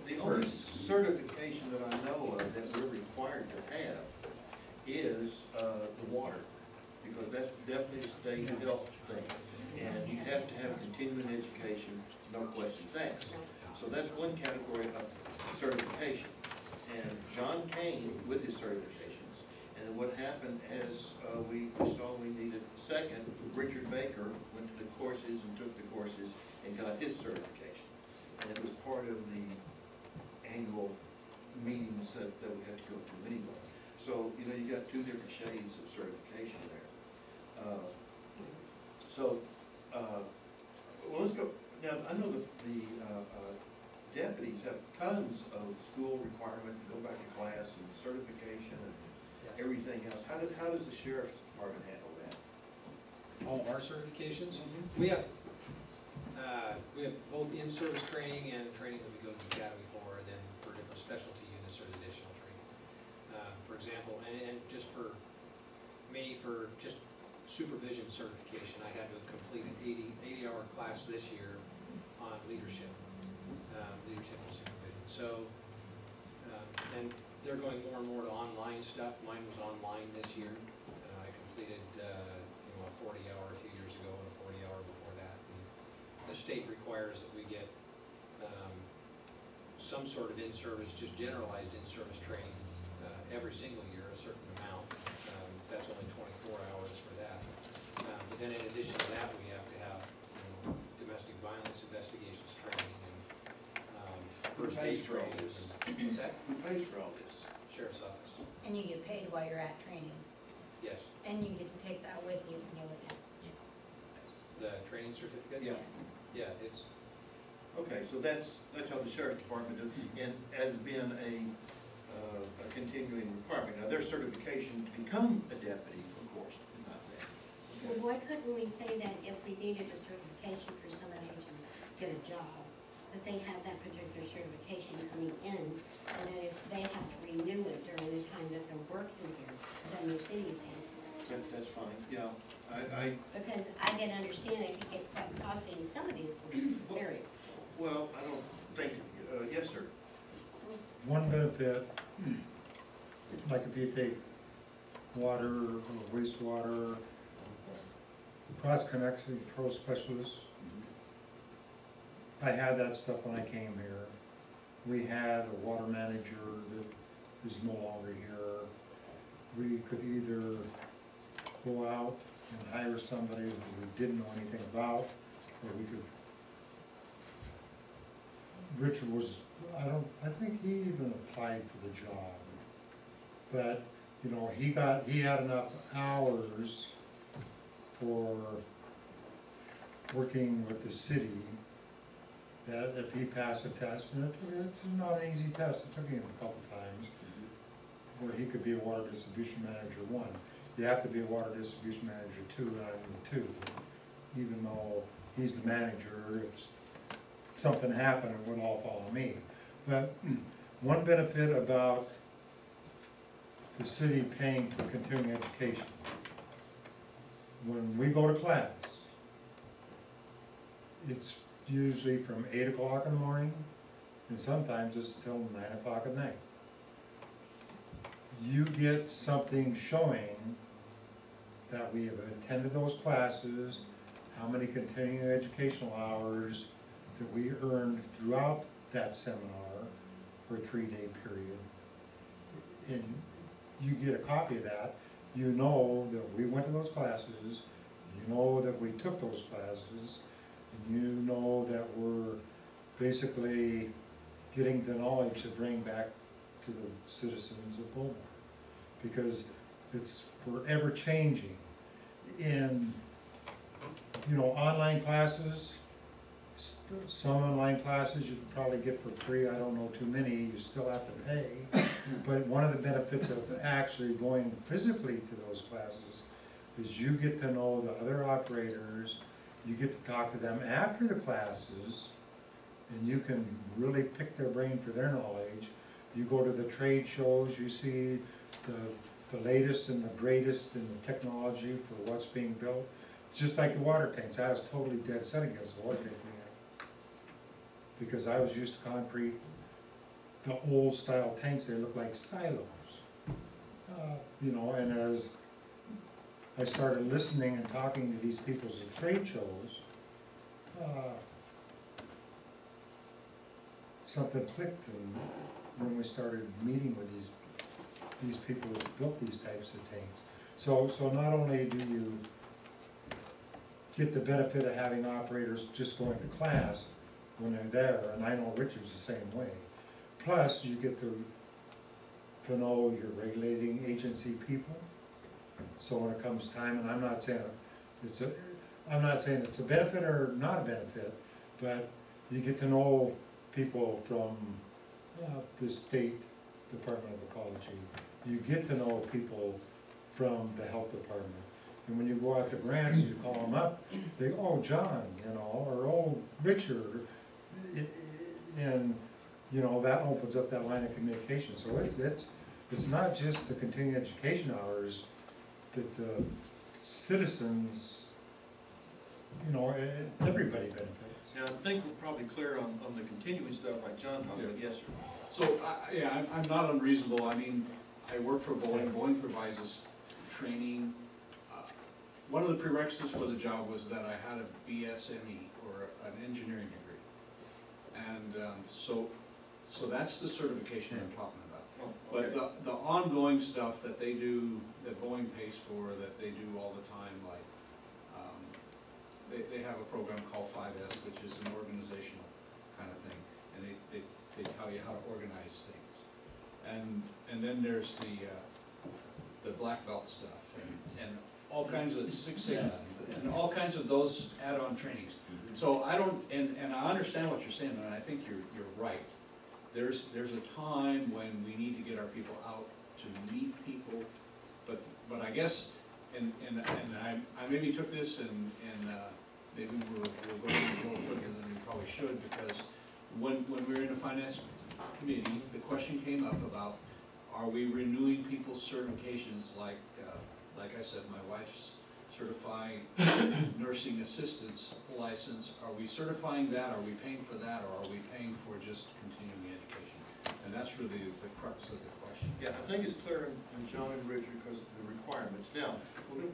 the only certification that I know of that we're required to have is the water, because that's definitely a state health thing. And you have to have continuing education, no questions asked. So that's one category of certification. And John came with his certifications. And what happened as we saw we needed a second, Richard Baker went to the courses and took the courses and got his certification. And it was part of the annual meetings that we had to go to anyway. So, you got two different shades of certification there. Well, let's go. Now, I know that the deputies have tons of school requirement to go back to class and certification and everything else. How does the sheriff's department handle that? All of our certifications, we have both in-service training and training that we go to the academy for, and then for different specialty units or additional training. For example, and just for me, for just supervision certification, I had to complete an 80-hour class this year on leadership and supervision. So, and they're going more and more to online stuff. Mine was online this year. I completed a 40-hour 2 years ago and a 40-hour before that. And the state requires that we get some sort of in-service, just generalized in-service training every single year, a certain amount. That's only 24 hours for that. But then in addition to that, we have to have domestic violence investigations training and first aid training. What's that? Who pays for all this? Sheriff's office. And you get paid while you're at training, Yes. and you get to take that with you when you leave. The training certificates? Yeah. Yeah, it's, Okay, so that's how the sheriff's department does, and has been a continuing requirement. Now, their certification to become a deputy, of course, is not that. Well, why couldn't we say that if we needed a certification for somebody to get a job, that they have that particular certification coming in, and that if they have to renew it during the time that they're working here, then the city pays for it? That's fine, yeah. Because I can understand it could get quite costly in some of these courses, very expensive. Well, I don't think, yes, sir. One benefit, like if you take water, wastewater, cross connection control specialist. I had that stuff when I came here. We had a water manager that is no longer here. We could either go out and hire somebody who we didn't know anything about, or we could. Richard was, I think he even applied for the job. But, you know, he had enough hours for working with the city that if he passed a test, and it's not an easy test, it took him a couple times, where he could be a water distribution manager 1. You have to be a water distribution manager 2, and I'm 2, even though he's the manager. If something happened, it would all fall on me. But one benefit about the city paying for continuing education, when we go to class, it's usually from 8 o'clock in the morning, and sometimes it's till 9 o'clock at night. You get something showing that we have attended those classes, how many continuing educational hours that we earned throughout that seminar or 3-day period. And you get a copy of that. You know that we went to those classes, you know that we took those classes, and you know that we're basically getting the knowledge to bring back to the citizens of Beaumont. Because it's forever changing. In, you know, online classes, some online classes you can probably get for free. I don't know too many, you still have to pay. But one of the benefits of actually going physically to those classes is you get to know the other operators, you get to talk to them after the classes, and you can really pick their brain for their knowledge. You go to the trade shows, you see the latest and the greatest in the technology for what's being built. Just like the water tanks, I was totally dead set against the water tank we had. Because I was used to concrete, the old style tanks, they look like silos. You know, and as I started listening and talking to these people at trade shows, something clicked, and when we started meeting with these people who built these types of tanks. So not only do you get the benefit of having operators just going to class when they're there, and I know Richard's the same way, plus you get to know your regulating agency people. So when it comes time, and I'm not saying it's a benefit or not a benefit, but you get to know people from the State Department of Ecology. You get to know people from the health department. And when you go out to grants and you call them up, they go, oh, John, you know, or oh, Richard. And, you know, that opens up that line of communication. So it's not just the continuing education hours that the citizens, you know, everybody benefits. Yeah, I think we're probably clear on the continuing stuff like John talked about. Yes, sir. So, yeah, I'm not unreasonable. I mean, I work for Boeing. Boeing provides us training. One of the prerequisites for the job was that I had a BSME, or an engineering degree. And so that's the certification I'm talking about. Oh, okay. But the ongoing stuff that they do, that Boeing pays for, that they do all the time, like, they have a program called 5S, which is an organizational kind of thing, and they tell you how to organize things. And then there's the black belt stuff, and all kinds of Six Sigma, and all kinds of those add-on trainings. So I don't, and I understand what you're saying, and I think you're right. There's a time when we need to get our people out to meet people, but I guess, and I maybe took this and maybe we're going a little further than we probably should, because when we were in the finance committee, the question came up about, are we renewing people's certifications, like I said, my wife's certified nursing assistant's license. Are we certifying that? Are we paying for that? Or are we paying for just continuing education? And that's really the crux of the question. Yeah, I think it's clear in John and Richard because of the requirements. Now, I'm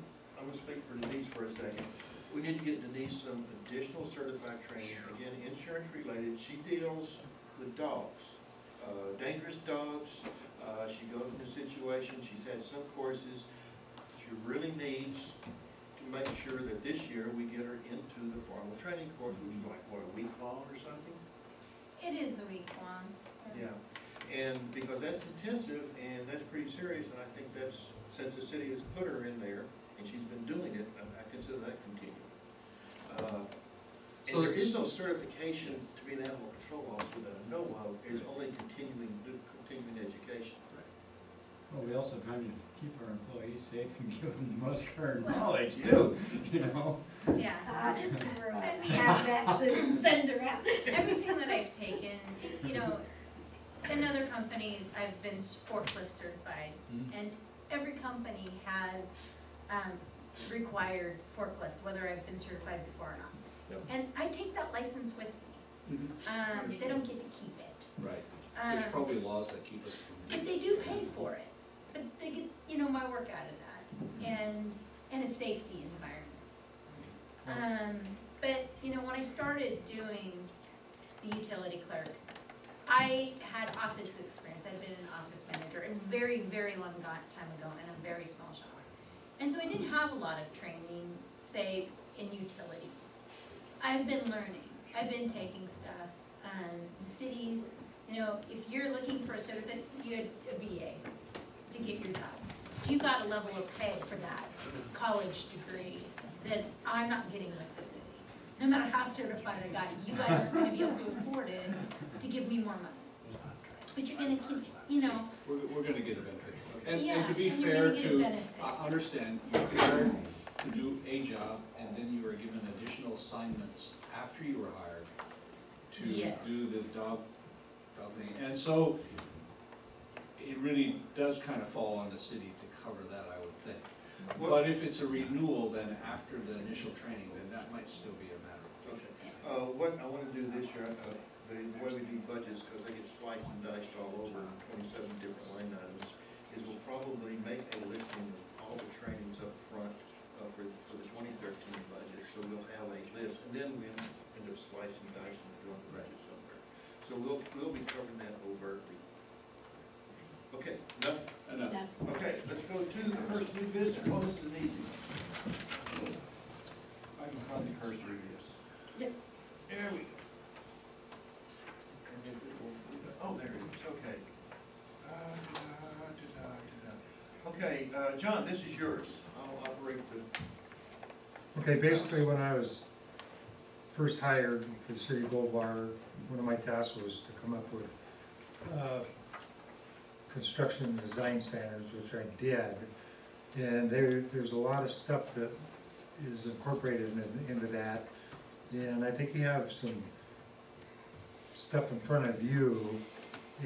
gonna speak for Denise for a second. We need to get Denise some additional certified training, again, insurance related. She deals with dogs, dangerous dogs. She goes into situations, she's had some courses. She really needs to make sure that this year we get her into the formal training course, which is like, what, a week long or something? It is a week long. Yeah, and because that's intensive and that's pretty serious, and I think that's, since the city has put her in there and she's been doing it, I consider that continuing. And So there is no certification to be an animal control officer that I know of, is only continuing education. Well, we also trying to keep our employees safe and give them the most current knowledge too, you know? Yeah. Just give her I a mean- hazmat suit and send her out. Everything that I've taken, you know, in other companies, I've been forklift certified, and every company has required forklift, whether I've been certified before or not. Yep. And I take that license with me. They don't get to keep it. Right. There's probably laws that keep us But from. they do pay for it. But they get, you know, my work out of that, and a safety environment. But, you know, when I started doing the utility clerk, I had office experience. I'd been an office manager a very, very long time ago in a very small shop. And so I didn't have a lot of training, say, in utilities. I've been learning. I've been taking stuff. The cities, you know, if you're looking for a certificate, you had a BA to get your job. You got a level of pay for that college degree that I'm not getting with the city. No matter how certified I got, you guys aren't gonna be able to afford it to give me more money. But you're gonna keep, you know. We're gonna get a benefit. And Yeah, to be and you're fair gonna get a to, benefit. understand, you're hired to do a job, and then you were given additional assignments after you were hired to Yes. do the job thing. And so, it really does kind of fall on the city to cover that, I would think. But if it's a renewal, then after the initial training, then that might still be a matter. Okay. What I want to do this year, the way we do budgets, because they get sliced and diced all over 27 different line items, is we'll probably make a listing of all the trainings up front for the 2013 budget, so we'll have a list, and then we end up slicing and dicing and doing the budget somewhere. So we'll be covering that overtly. Okay, enough? Enough. No. Okay, let's go to the first new business. Oh, this is an easy one. I can find the cursor, yes. Yep. There we go. And if it will- Oh, there it is, okay. Okay, John, this is yours. I'll operate the, Okay, basically, when I was first hired for the city of Gold Bar, one of my tasks was to come up with construction and design standards, which I did. And there's a lot of stuff that is incorporated into that. And I think you have some stuff in front of you.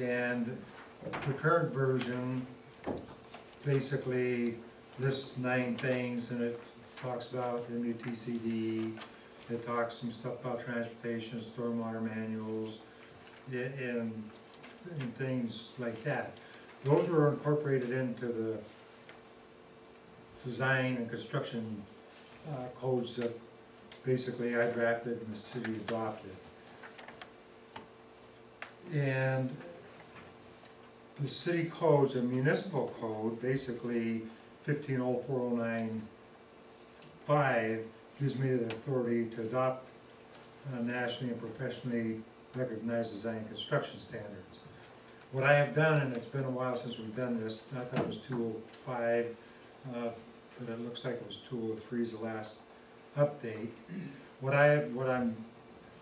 And the current version basically lists 9 things, and it talks about MUTCD, it talks some stuff about transportation, stormwater manuals, and things like that. Those were incorporated into the design and construction codes that basically I drafted and the city adopted. And the city codes, a municipal code, basically 150409-5, gives me the authority to adopt nationally and professionally recognized design and construction standards. What I have done, and it's been a while since we've done this, I thought it was 205, but it looks like it was 203 is the last update. What I'm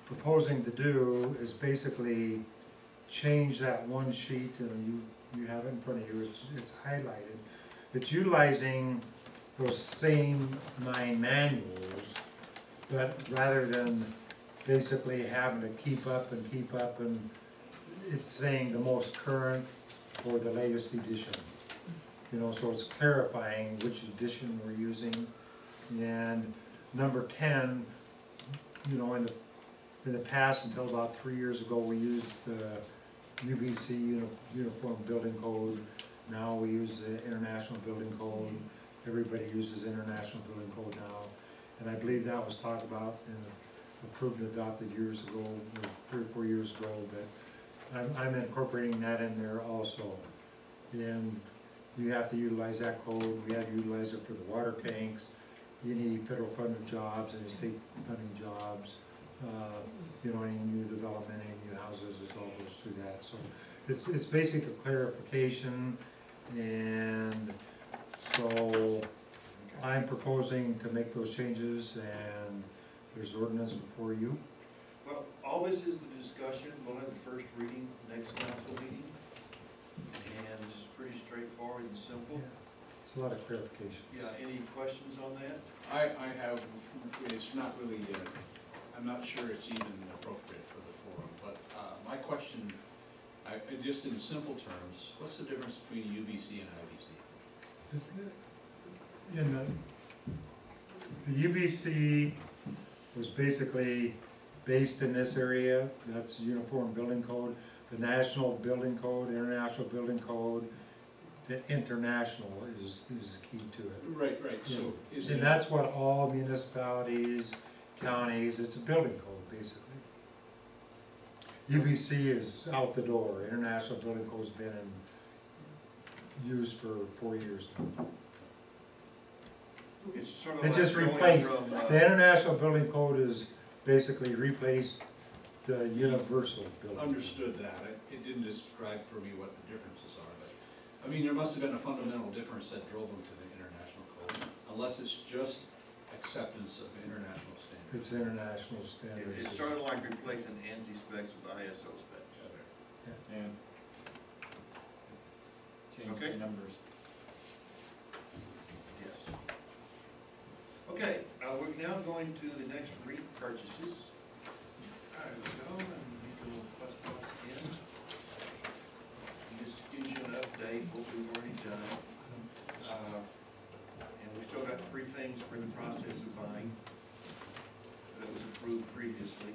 proposing to do is basically change that one sheet, and you have it in front of you, it's highlighted. It's utilizing those same 9 manuals, but rather than basically having to keep up, and it's saying the most current or the latest edition. You know, so it's clarifying which edition we're using. And number 10, you know, in the past, until about 3 years ago, we used the UBC, Uniform Building Code, Now we use the International Building Code, everybody uses International Building Code now. And I believe that was talked about and approved and adopted years ago, or 3 or 4 years ago, but I'm incorporating that in there also. And you have to utilize that code, we have to utilize it for the water tanks, any federal funded jobs, any state funding jobs, any new development, any new houses, it all goes through that. So it's basically a clarification, and so I'm proposing to make those changes, and there's ordinance before you. Well, all this is the discussion, we'll have the first reading next council meeting, and it's pretty straightforward and simple. It's a lot of clarification. Yeah, any questions on that? I have, it's not really, I'm not sure it's even appropriate for the forum, but my question, just in simple terms, what's the difference between UBC and IBC? In the UBC was basically based in this area, that's Uniform Building Code, the National Building Code, International Building Code, the international is the key to it. Right, so is it? And that's what all municipalities, counties, it's a building code, basically. UBC is out the door, International Building Code's been in use for 4 years now. It's sort of It like just going replaced, from, the International Building Code is basically replaced the universal building. Understood that. It didn't describe for me what the differences are, but, I mean, there must have been a fundamental difference that drove them to the international code, unless it's just acceptance of international standards. It's international standards. It's sort of like replacing ANSI specs with ISO specs. Yeah. Change Okay. the numbers. Yes. Okay, we're now going to the next REIT purchases. All right, let's go and make a little plus again. This gives you an update, what we've already done. And we've still got 3 things we're in the process of buying that was approved previously.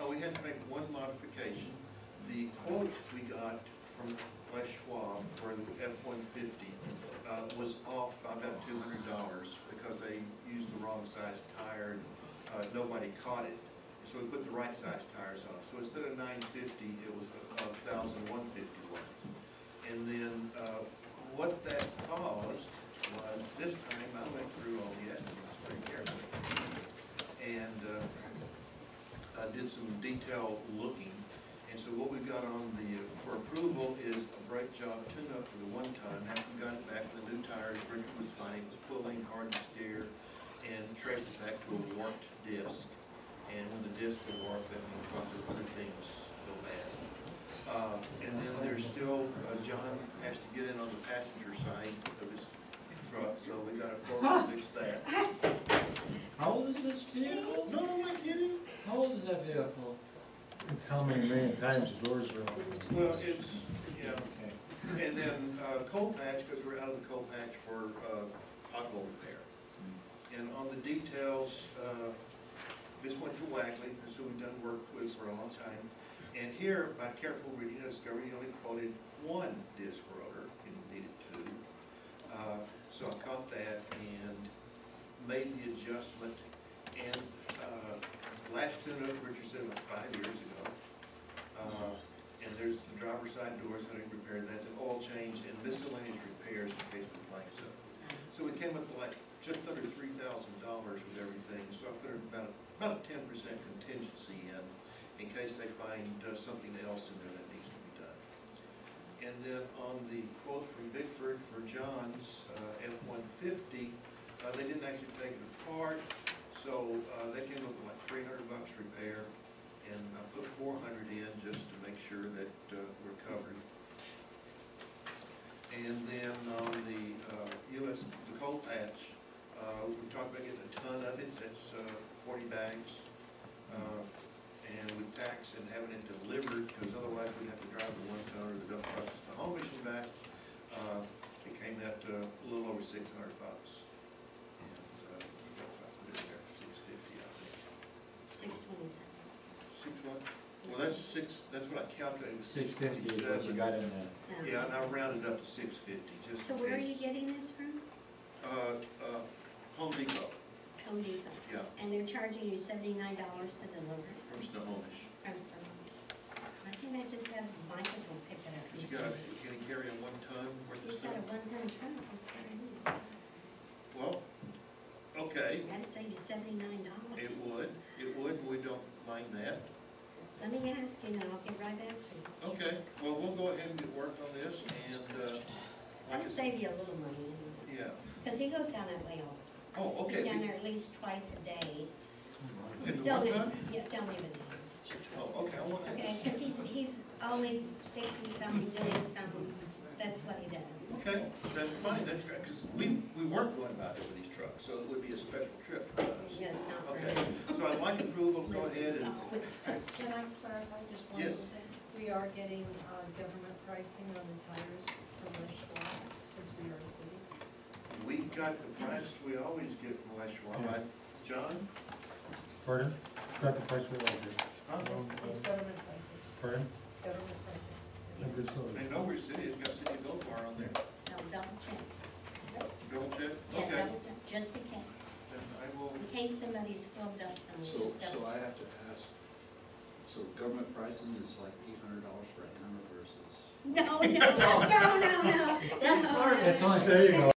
We had to make one modification. The quote we got from Les Schwab for the F-150 was off by about $200 because they used the wrong size tire. Nobody caught it, so we put the right size tires on. So instead of $950, it was $1,151. And then what that caused was this time I went through all the estimates very carefully and did some detailed looking. And so what we've got on the, for approval is a brake job tune-up for the one ton. After we got it back to the new tires, Richard was fine, it was pulling, hard to steer, and traced it back to a warped disc. And when the disc will warp, that means lots of other things go bad. And then there's still, John has to get in on the passenger side of his truck, so we gotta go and fix that. How old is this vehicle? No, I'm not kidding. How old is that vehicle? It's how many million times the doors are open. Well, it's, yeah. Okay. And then coal patch, because we're out of the coal patch for pothole repair. And on the details, this went to Wackley, that's who we've done work with for a long time. And here, by careful reading, I discovered he only quoted 1 disc rotor, he needed 2. So I caught that and made the adjustment. And last tune-up, Richard said about 5 years ago. And there's the driver's side doors that I repaired, that, an oil change, and miscellaneous repairs in case we find something. So we came up to like just under $3,000 with everything. So I put about a 10% contingency in case they find something else in there that needs to be done. And then on the quote from Bickford for John's F-150, they didn't actually take it apart. So they came up with like $300 repair, and I put $400 in just to make sure that we're covered. And then on the the coal patch, we talked about getting a ton of it. That's 40 bags, and with tax and having it delivered, because otherwise we'd have to drive the 1 ton or the dump truck to Snohomish and back. It came out to a little over $600. Well, that's what I calculated. 650 is what you got in there. Yeah, and I rounded up to 650, just So in where are you case. getting this from? Home Depot, Home Depot. yeah, And they're charging you $79 to deliver it from Snohomish. from Stone. I think I just have Michael go pick it up. You got, can he carry a 1 ton worth of He's got a stuff? one-ton truck. Well, okay, That'd save you $79. it would, but we don't mind that. Let me ask you, and I'll get right back to you. Okay, well, we'll go ahead and get work on this, and, like I That'll said, save you a little money, yeah. because he goes down that way all the time. Oh, He's okay. down there at least twice a day. In the Don't 1 even, ton? yeah, don't even names. Oh, okay, I want that. Okay, because he's always fixing something, doing something, that's what he does. Okay, that's fine, that's, because we weren't going about it with these trucks, so it would be a special trip for us. Yeah, it's not for Okay, him. so I'd like approval, go ahead and, Can I clarify just one Yes. thing? We are getting government pricing on the tires from West Schwab, since we are a city. we got the price we always get from West Schwab. John? Pardon? Got the price we like it. Huh? It's government pricing, Pardon? government pricing. A good soda. They know where city, it's got City of Gold Bar on there. No, double check. Double check? Yeah, Okay. double check, just in case. Then I will, In case somebody's filled up somewhere, So, just double so I check. have to ask, so government pricing is like $800 for a hammer versus? No, no, no, no, no. That's part of it. It's only There you go.